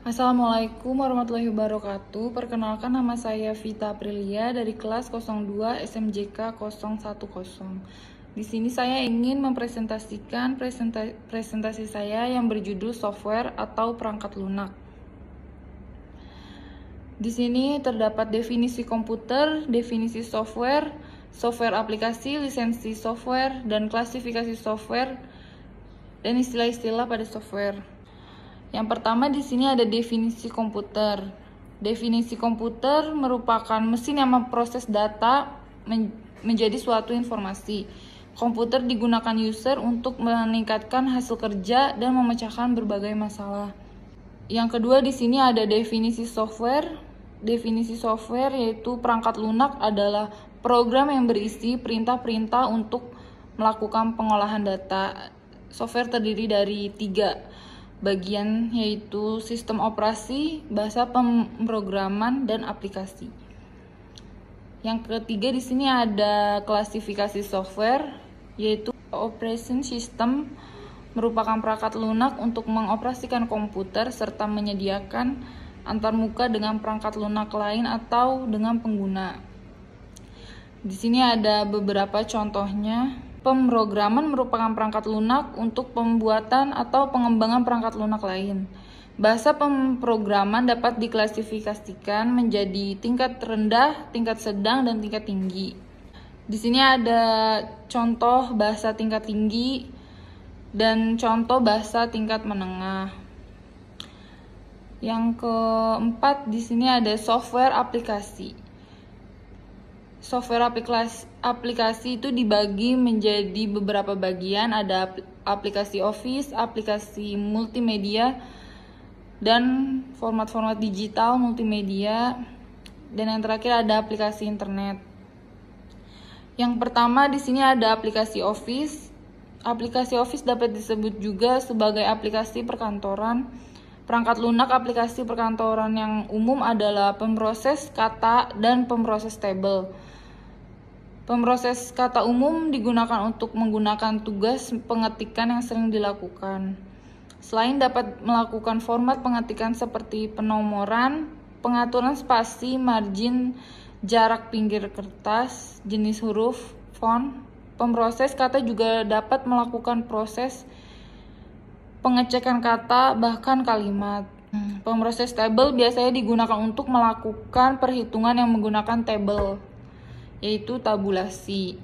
Assalamualaikum warahmatullahi wabarakatuh. Perkenalkan, nama saya Vita Aprilia dari kelas 02 SMJK 010. Di sini saya ingin mempresentasikan presentasi saya yang berjudul software atau perangkat lunak. Di sini terdapat definisi komputer, definisi software, software aplikasi, lisensi software, dan klasifikasi software, dan istilah-istilah pada software. Yang pertama di sini ada definisi komputer. Definisi komputer merupakan mesin yang memproses data menjadi suatu informasi. Komputer digunakan user untuk meningkatkan hasil kerja dan memecahkan berbagai masalah. Yang kedua di sini ada definisi software. Definisi software yaitu perangkat lunak adalah program yang berisi perintah-perintah untuk melakukan pengolahan data. Software terdiri dari 3 bagian, yaitu sistem operasi, bahasa pemrograman, dan aplikasi. Yang ketiga di sini ada klasifikasi software, yaitu operation system merupakan perangkat lunak untuk mengoperasikan komputer serta menyediakan antarmuka dengan perangkat lunak lain atau dengan pengguna. Di sini ada beberapa contohnya. Pemrograman merupakan perangkat lunak untuk pembuatan atau pengembangan perangkat lunak lain. Bahasa pemrograman dapat diklasifikasikan menjadi tingkat rendah, tingkat sedang, dan tingkat tinggi. Di sini ada contoh bahasa tingkat tinggi dan contoh bahasa tingkat menengah. Yang keempat di sini ada software aplikasi. Software aplikasi itu dibagi menjadi beberapa bagian, ada aplikasi Office, aplikasi multimedia, dan format-format digital multimedia, dan yang terakhir ada aplikasi internet. Yang pertama di sini ada aplikasi Office. Aplikasi Office dapat disebut juga sebagai aplikasi perkantoran. Perangkat lunak aplikasi perkantoran yang umum adalah pemroses kata dan pemroses tabel. Pemroses kata umum digunakan untuk menggunakan tugas pengetikan yang sering dilakukan. Selain dapat melakukan format pengetikan seperti penomoran, pengaturan spasi, margin, jarak pinggir kertas, jenis huruf, font, pemroses kata juga dapat melakukan proses pengecekan kata, bahkan kalimat. Pemroses tabel biasanya digunakan untuk melakukan perhitungan yang menggunakan tabel, yaitu tabulasi.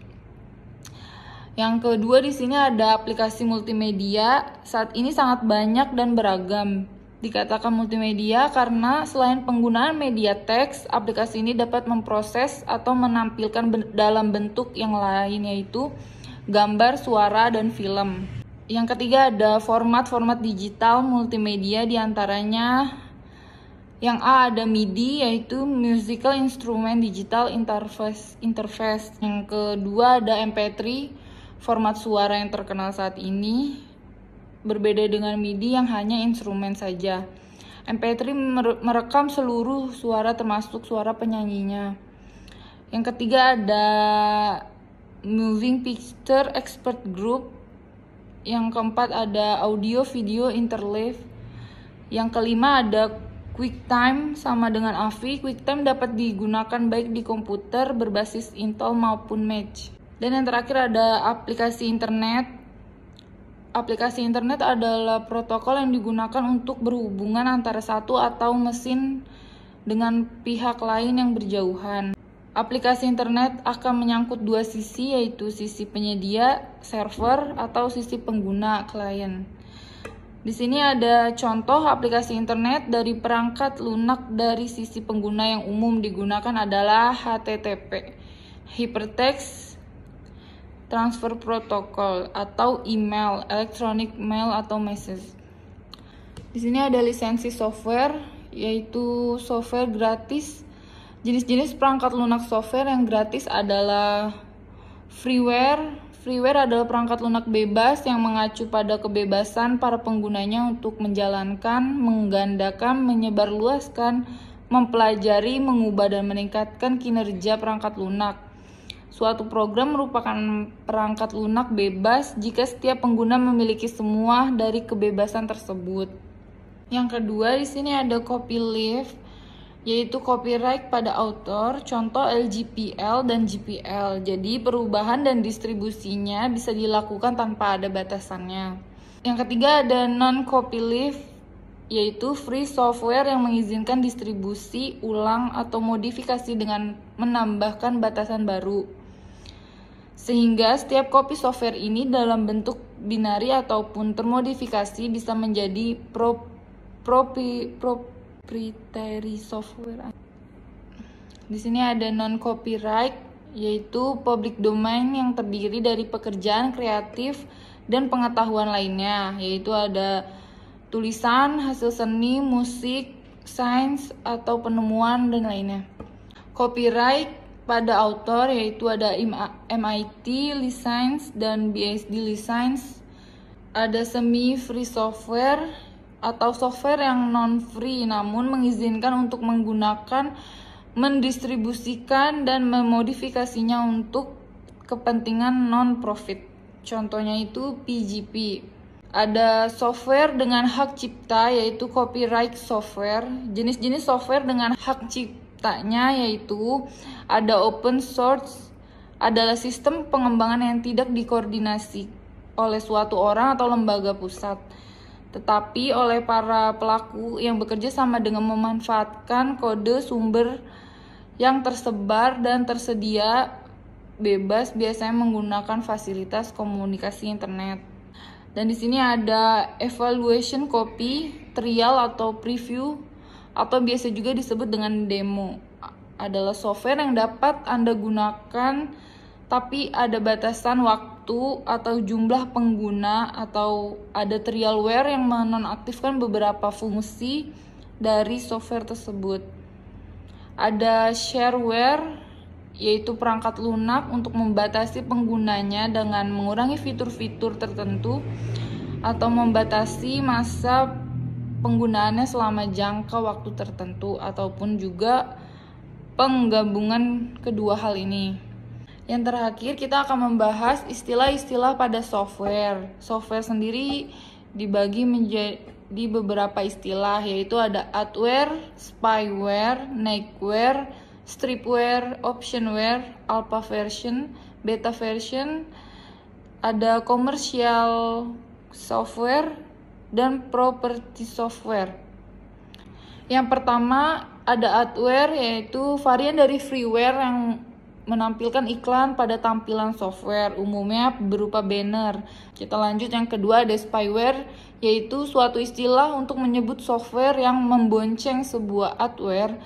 Yang kedua di sini ada aplikasi multimedia. Saat ini sangat banyak dan beragam. Dikatakan multimedia karena selain penggunaan media teks, aplikasi ini dapat memproses atau menampilkan dalam bentuk yang lain, yaitu gambar, suara, dan film. Yang ketiga ada format-format digital multimedia, diantaranya yang A ada MIDI, yaitu Musical Instrument Digital Interface. Yang kedua ada MP3, format suara yang terkenal saat ini. Berbeda dengan MIDI yang hanya instrumen saja. MP3 merekam seluruh suara termasuk suara penyanyinya. Yang ketiga ada Moving Picture Expert Group. Yang keempat ada Audio Video Interleave. Yang kelima ada QuickTime sama dengan AVI. QuickTime dapat digunakan baik di komputer berbasis Intel maupun Mac. Dan yang terakhir ada aplikasi internet. Aplikasi internet adalah protokol yang digunakan untuk berhubungan antara satu atau mesin dengan pihak lain yang berjauhan. Aplikasi internet akan menyangkut dua sisi, yaitu sisi penyedia, server, atau sisi pengguna, klien. Di sini ada contoh aplikasi internet dari perangkat lunak. Dari sisi pengguna yang umum digunakan adalah HTTP, Hypertext Transfer Protocol, atau email, electronic mail atau message. Di sini ada lisensi software, yaitu software gratis. Jenis-jenis perangkat lunak software yang gratis adalah freeware. Freeware adalah perangkat lunak bebas yang mengacu pada kebebasan para penggunanya untuk menjalankan, menggandakan, menyebarluaskan, mempelajari, mengubah, dan meningkatkan kinerja perangkat lunak. Suatu program merupakan perangkat lunak bebas jika setiap pengguna memiliki semua dari kebebasan tersebut. Yang kedua di sini ada copyleft, yaitu copyright pada author, contoh LGPL dan GPL. Jadi perubahan dan distribusinya bisa dilakukan tanpa ada batasannya. Yang ketiga ada non-copyleft, yaitu free software yang mengizinkan distribusi ulang atau modifikasi dengan menambahkan batasan baru. Sehingga setiap copy software ini dalam bentuk binary ataupun termodifikasi bisa menjadi proprietary software. Di sini ada non-copyright, yaitu public domain yang terdiri dari pekerjaan kreatif dan pengetahuan lainnya, yaitu ada tulisan, hasil seni, musik, sains, atau penemuan, dan lainnya. Copyright pada author, yaitu ada MIT license dan BSD license. Ada semi-free software atau software yang non-free namun mengizinkan untuk menggunakan, mendistribusikan, dan memodifikasinya untuk kepentingan non-profit. Contohnya itu PGP. Ada software dengan hak cipta, yaitu copyright software. Jenis-jenis software dengan hak ciptanya yaitu ada open source, adalah sistem pengembangan yang tidak dikoordinasi oleh suatu orang atau lembaga pusat, tetapi oleh para pelaku yang bekerja sama dengan memanfaatkan kode sumber yang tersebar dan tersedia bebas, biasanya menggunakan fasilitas komunikasi internet. Dan di sini ada evaluation copy, trial atau preview, atau biasa juga disebut dengan demo. Adalah software yang dapat Anda gunakan tapi ada batasan waktu atau jumlah pengguna, atau ada trialware yang menonaktifkan beberapa fungsi dari software tersebut. Ada shareware, yaitu perangkat lunak untuk membatasi penggunanya dengan mengurangi fitur-fitur tertentu atau membatasi masa penggunaannya selama jangka waktu tertentu, ataupun juga penggabungan kedua hal ini. Yang terakhir kita akan membahas istilah-istilah pada software. Software sendiri dibagi menjadi beberapa istilah, yaitu ada adware, spyware, neckwear, stripware, optionware, alpha version, beta version, ada commercial software, dan property software. Yang pertama ada adware, yaitu varian dari freeware yang menampilkan iklan pada tampilan software, umumnya berupa banner. Kita lanjut, yang kedua ada spyware, yaitu suatu istilah untuk menyebut software yang membonceng sebuah adware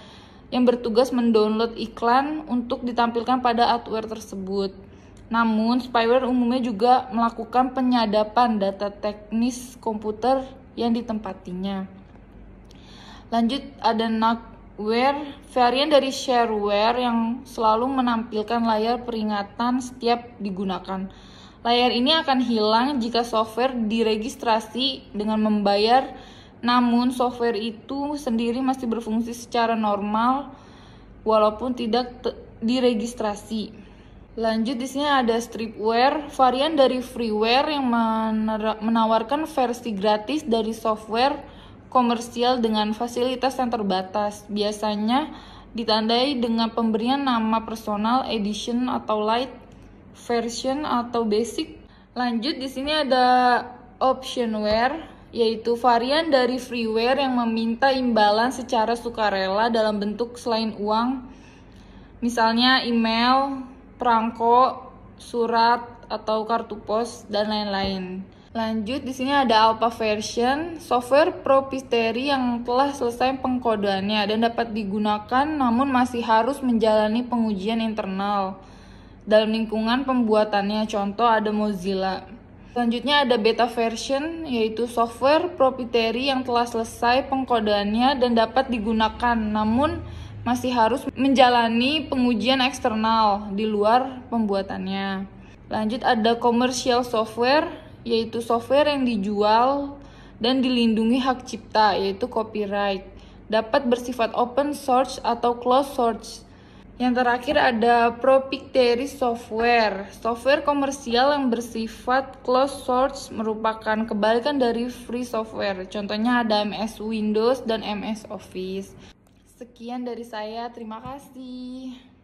yang bertugas mendownload iklan untuk ditampilkan pada adware tersebut. Namun, spyware umumnya juga melakukan penyadapan data teknis komputer yang ditempatinya. Lanjut, ada knockware, varian dari shareware yang selalu menampilkan layar peringatan setiap digunakan. Layar ini akan hilang jika software diregistrasi dengan membayar, namun software itu sendiri masih berfungsi secara normal walaupun tidak diregistrasi. Lanjut, di sini ada stripware, varian dari freeware yang menawarkan versi gratis dari software komersial dengan fasilitas yang terbatas. Biasanya ditandai dengan pemberian nama personal, edition atau light version atau basic. Lanjut, di sini ada optionware, yaitu varian dari freeware yang meminta imbalan secara sukarela dalam bentuk selain uang, misalnya email, perangko, surat, atau kartu pos, dan lain-lain. Lanjut, di sini ada alpha version, software proprietary yang telah selesai pengkodeannya dan dapat digunakan namun masih harus menjalani pengujian internal dalam lingkungan pembuatannya, contoh ada Mozilla. Selanjutnya ada beta version, yaitu software proprietary yang telah selesai pengkodeannya dan dapat digunakan namun masih harus menjalani pengujian eksternal di luar pembuatannya. Lanjut, ada commercial software, yaitu software yang dijual dan dilindungi hak cipta, yaitu copyright. Dapat bersifat open source atau closed source. Yang terakhir ada proprietary software. Software komersial yang bersifat closed source merupakan kebalikan dari free software. Contohnya ada MS Windows dan MS Office. Sekian dari saya, terima kasih.